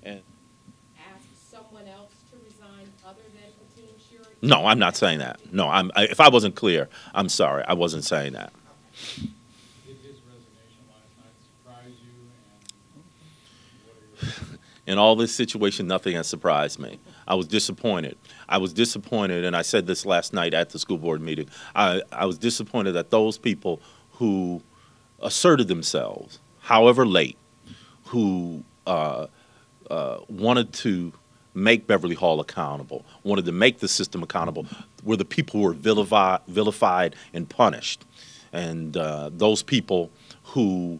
And ask someone else to resign other than Fatim Shuri? no, I'm not saying that. No, if I wasn't clear, I'm sorry. I wasn't saying that. Okay. Did his resignation last night surprise you, and what are your thoughts? In all this situation, nothing has surprised me. I was disappointed. I was disappointed, and I said this last night at the school board meeting. I was disappointed that those people who asserted themselves, however late, who wanted to make Beverly Hall accountable, wanted to make the system accountable, were the people who were vilified and punished. And those people who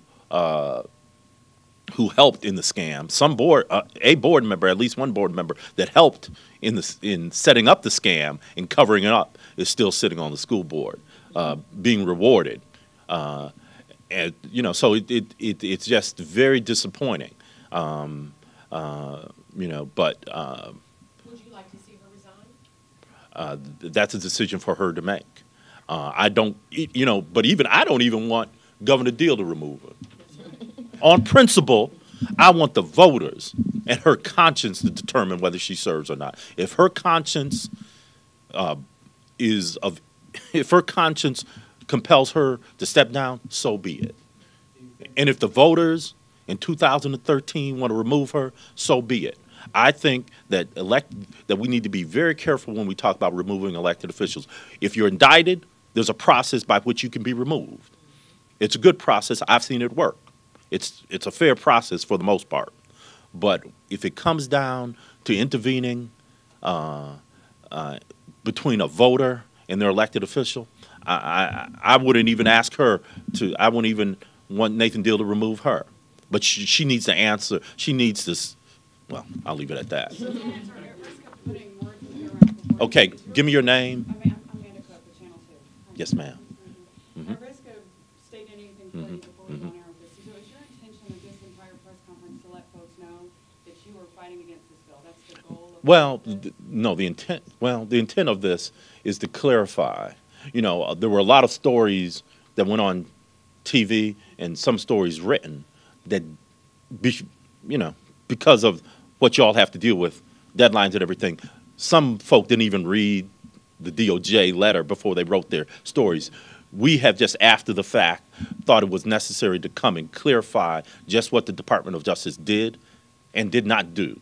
helped in the scam. A board member, at least one board member that helped in setting up the scam and covering it up, is still sitting on the school board, being rewarded. And so it's just very disappointing. But Would you like to see her resign? that's a decision for her to make. I don't, but even I don't even want Governor Deal to remove her. On principle, I want the voters and her conscience to determine whether she serves or not. If her conscience is of, if her conscience compels her to step down, so be it. And if the voters in 2013 want to remove her, so be it. I think that we need to be very careful when we talk about removing elected officials. If you're indicted, there's a process by which you can be removed. It's a good process. I've seen it work. It's a fair process for the most part. But if it comes down to intervening between a voter and their elected official, I wouldn't even ask her to. I wouldn't even want Nathan Deal to remove her. But she needs to answer. She needs to. Well, I'll leave it at that. Okay, give me your name. Amanda Cook with Channel 2. Yes, ma'am. At risk of stating anything for you before we go on air with this, so is your intention of this entire press conference to let folks know that you are fighting against this bill? That's the goal of Well, this? no, the intent of this is to clarify. There were a lot of stories that went on TV and some stories written that, because of what y'all have to deal with, deadlines and everything, some folk didn't even read the DOJ letter before they wrote their stories. We have just after the fact thought it was necessary to come and clarify just what the Department of Justice did and did not do.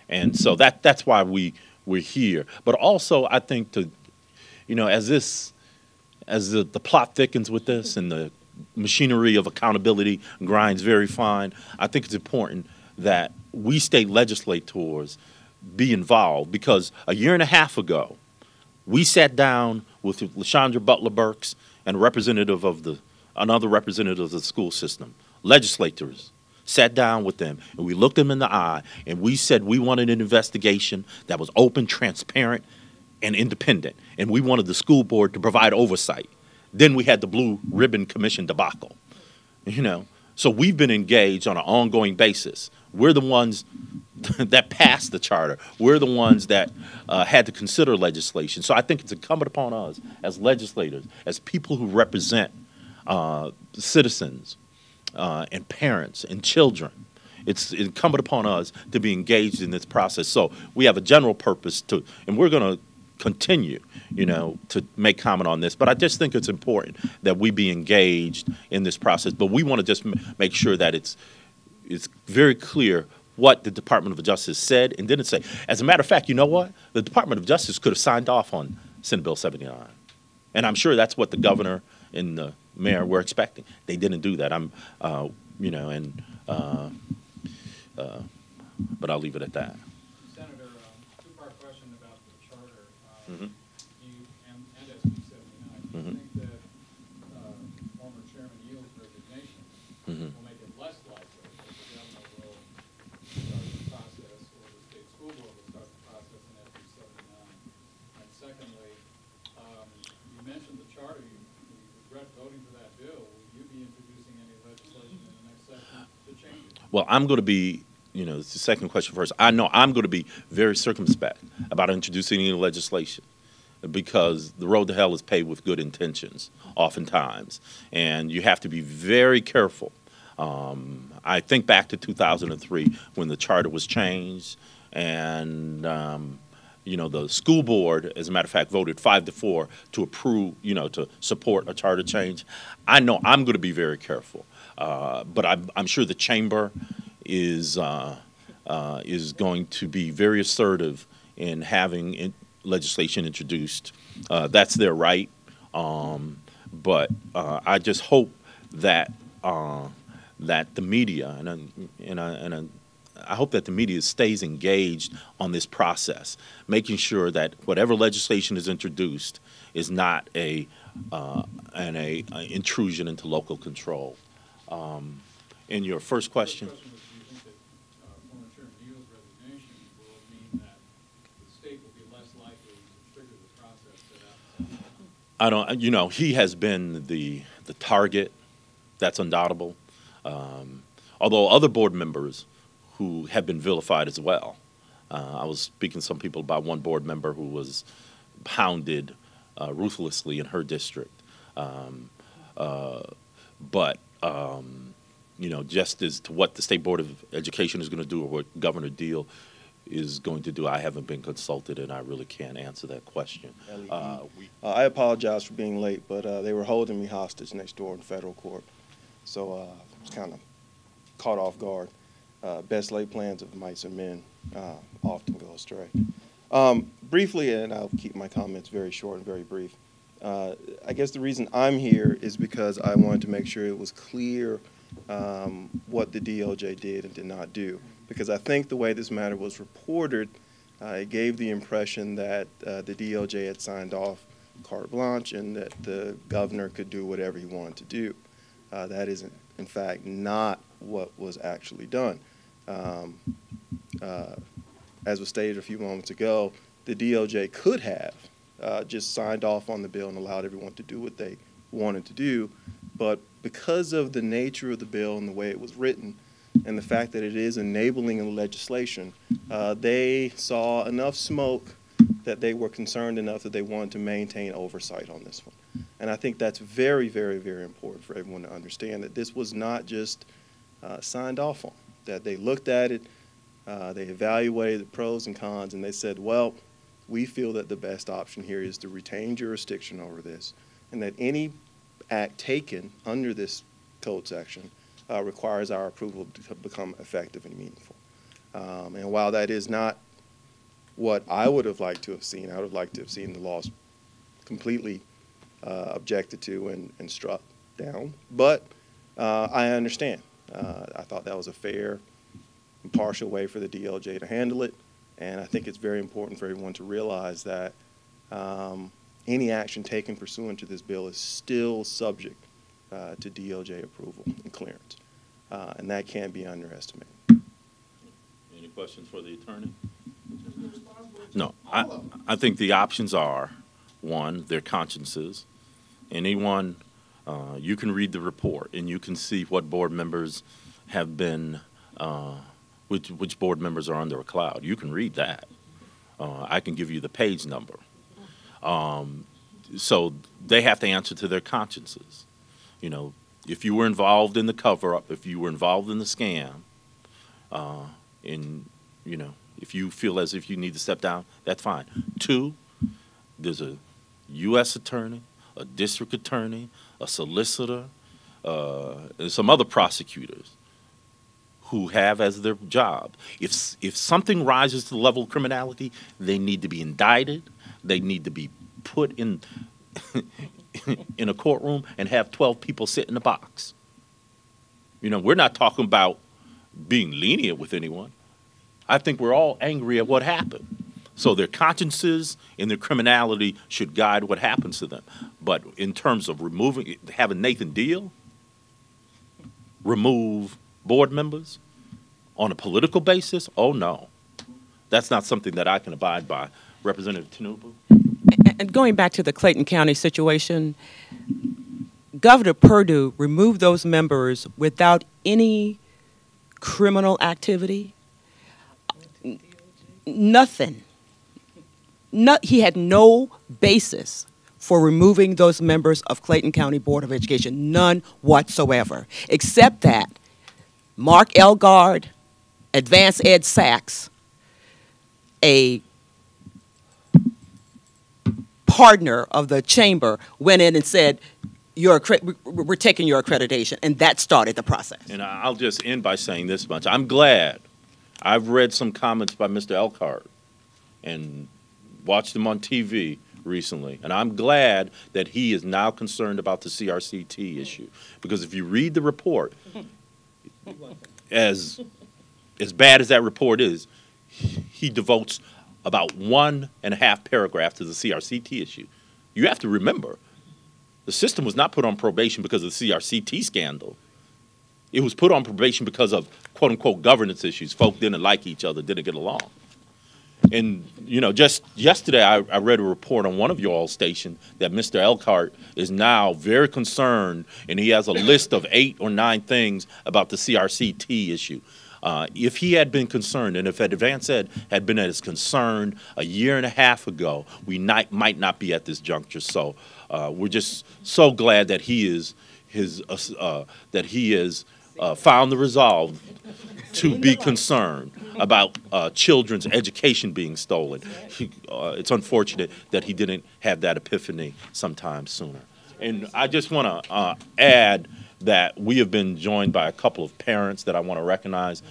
And so that's why we're here. But also, I think as the plot thickens with this and the machinery of accountability grinds very fine, I think it's important that we state legislators be involved, because a year and a half ago, we sat down with LaShondra Butler Burks and another representative of the school system, legislators, sat down with them, and we looked them in the eye, and we said we wanted an investigation that was open, transparent, and independent, and we wanted the school board to provide oversight. Then we had the Blue Ribbon Commission debacle, So we've been engaged on an ongoing basis. We're the ones that passed the charter. We're the ones that had to consider legislation. So I think it's incumbent upon us as legislators, as people who represent citizens and parents and children. It's incumbent upon us to be engaged in this process. So we have a general purpose and we're going to continue, to make comment on this. But I just think it's important that we be engaged in this process. But we want to just make sure that it's very clear what the Department of Justice said and didn't say. As a matter of fact, you know what? The Department of Justice could have signed off on Senate Bill 79. And I'm sure that's what the governor and the mayor were expecting. They didn't do that. But I'll leave it at that. Senator, two-part question about the charter. Mhm. And SB 79. Do you Mhm. think that former Chairman Yield's resignation Mhm. will make it less likely that the governor will start the process, or the state school board will start the process in SB 79? And secondly, you mentioned the charter. You regret voting for that bill. Will you be introducing any legislation in the next session to change it? Well, I'm going to be, it's the second question first. I know I'm going to be very circumspect about introducing any legislation, because the road to hell is paved with good intentions, oftentimes. And you have to be very careful I think back to 2003 when the charter was changed, and the school board, as a matter of fact, voted 5-4 to approve, to support a charter change. I know I'm going to be very careful, but I'm sure the chamber is going to be very assertive in having legislation introduced. That's their right, but I just hope that that the media and I hope that the media stays engaged on this process, making sure that whatever legislation is introduced is not an intrusion into local control. In your first question. The first question was, do you think that former Chairman Neal's resignation will mean that the state will be less likely to trigger the process set out? I don't. He has been the target. That's undoubtable. Although other board members who have been vilified as well. I was speaking to some people about one board member who was hounded ruthlessly in her district. Just as to what the State Board of Education is going to do or what Governor Deal is going to do, I haven't been consulted, and I really can't answer that question. I apologize for being late, but they were holding me hostage next door in federal court. So I was kind of caught off guard. Best laid plans of mice and men often go astray. Briefly, and I'll keep my comments very short and very brief, I guess the reason I'm here is because I wanted to make sure it was clear what the DOJ did and did not do. Because I think the way this matter was reported, it gave the impression that the DOJ had signed off carte blanche and that the governor could do whatever he wanted to do. That is, in fact, not what was actually done. As was stated a few moments ago, the DOJ could have just signed off on the bill and allowed everyone to do what they wanted to do, but because of the nature of the bill and the way it was written and the fact that it is enabling legislation, they saw enough smoke that they were concerned enough that they wanted to maintain oversight on this one. And I think that's very, very, very important for everyone to understand that this was not just signed off on, that they looked at it, they evaluated the pros and cons, and they said, well, we feel that the best option here is to retain jurisdiction over this, and that any act taken under this code section requires our approval to become effective and meaningful. And while that is not what I would have liked to have seen, I would have liked to have seen the laws completely objected to and struck down. But I understand. I thought that was a fair, impartial way for the DOJ to handle it. And I think it's very important for everyone to realize that any action taken pursuant to this bill is still subject to DOJ approval and clearance. And that can't be underestimated. Any questions for the attorney? No, I think the options are, one, their consciences. Anyone, you can read the report and you can see what board members have been, which board members are under a cloud. You can read that. I can give you the page number. So they have to answer to their consciences. If you were involved in the cover-up, if you were involved in the scam, if you feel as if you need to step down, that's fine. Two, there's a U.S. attorney, a district attorney, a solicitor, and some other prosecutors who have as their job. If something rises to the level of criminality, they need to be indicted. They need to be put in in a courtroom and have 12 people sit in a box. We're not talking about being lenient with anyone. I think we're all angry at what happened. So their consciences and their criminality should guide what happens to them. But in terms of having Nathan Deal remove board members on a political basis, oh no. That's not something that I can abide by. Representative Tinubu? And going back to the Clayton County situation, Governor Perdue removed those members without any criminal activity. Nothing. He had no basis for removing those members of Clayton County Board of Education, none whatsoever, except that Mark Elgard, Advanced Ed Sachs, a partner of the chamber, went in and said, we're taking your accreditation, and that started the process. And I'll just end by saying this much. I'm glad. I've read some comments by Mr. Elkhart and watched him on TV recently, and I'm glad that he is now concerned about the CRCT issue. Because if you read the report, as bad as that report is, he devotes about 1.5 paragraph to the CRCT issue. You have to remember, the system was not put on probation because of the CRCT scandal. It was put on probation because of quote-unquote governance issues. Folk didn't like each other, didn't get along. And, you know, just yesterday I read a report on one of your all station that Mr. Elkhart is now very concerned, and he has a list of 8 or 9 things about the CRCT issue. If he had been concerned, and if Advanced Ed had been as concerned a year and a half ago, we might not be at this juncture. So we're just so glad that he is found the resolve to be concerned about children's education being stolen. It's unfortunate that he didn't have that epiphany sometime sooner. And I just want to add that we have been joined by a couple of parents that I want to recognize.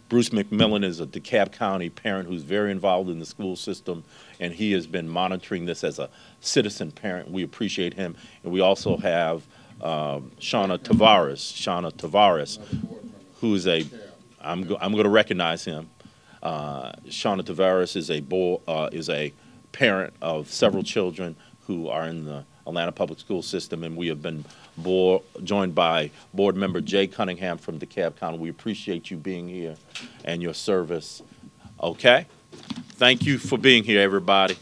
Bruce McMillan is a DeKalb County parent who's very involved in the school system, and he has been monitoring this as a citizen parent. We appreciate him. And we also have Shauna Tavares, who is I'm going to recognize him. Shauna Tavares is a parent of several children who are in the Atlanta Public School System, and we have been joined by board member Jay Cunningham from DeKalb County. We appreciate you being here and your service. Okay? Thank you for being here, everybody.